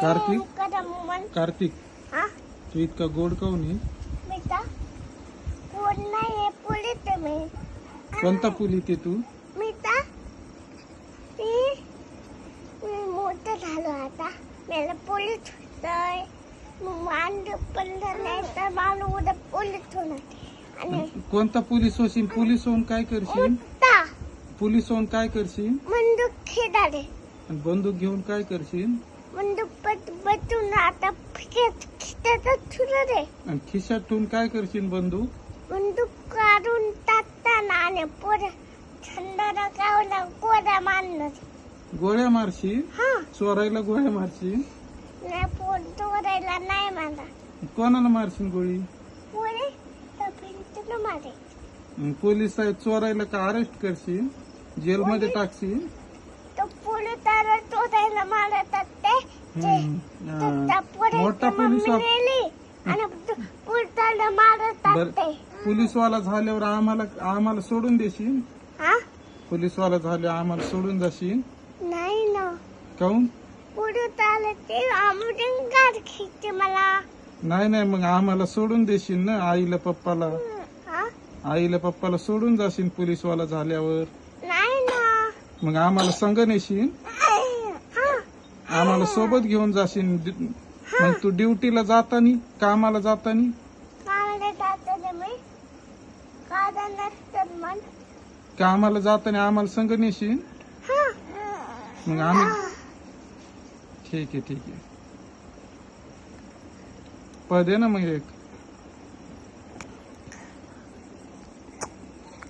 कार्तिक कार्तिक हा तू इतका गोड काऊन आहे? बेटा कोण नाही पोलीस मी कोणता पुली ते तू? बेटा मी मोठं झालो आता मला पोलीस होतंय मांड पडलं नाही तर मला उद्या पोलीस होणार आणि कोणता पोलीस होशील? पोलीस होऊन काय करशील? उठता पोलीस होऊन काय करशील? बंदूक खेळाले आणि बंदूक घेऊन काय करशील? बंदूक बसून आता खिचतच ठुलं रे आणि खिशात ठेवून काय करशील बंदूक? बंदूक काढून टाकताना आणि पोरं थंडाला कावला गोळ्या मारणार गोळ्या मारशील? हा चोरायला गोळ्या मारशील? नाही पोर चोरायला नाही मला कोणाला मारशील गोळी? पोरे तर भिंतीला मारे पोलीस आहेत चोरायला का अरेस्ट करशील? जेलमध्ये टाकशील? तो पोलीस त्याला चोरायला मारतात ते त्या पोराची मोठा पोलीस मम्मी नेली आणि पोलिसाला मारतात बर ते पोलीसवाला झाल्यावर आम्हाला सोडून देशील? हा पोलीसवाला झाले आम्हाला सोडून जाशील? नाही ना काऊन? पोलीस आले ते आमच्या गाड खिचते मला नाही नाही मग आम्हाला सोडून देशील ना आईला पप्पाला? हा आईला पप्पाला सोडून जाशील पोलीसवाला झाल्यावर? नाही ना मग आम्हाला संग नेशील? हा आम्हाला सोबत घेऊन जाशील? मग तू ड्युटीला जातानी कामाला जातानी कामाला जातो मी कादा नसतात मन कामाला जाताना आम्हाला संग नेशील? हा मग आम्ही ठीक आहे पद आहे ना मग एक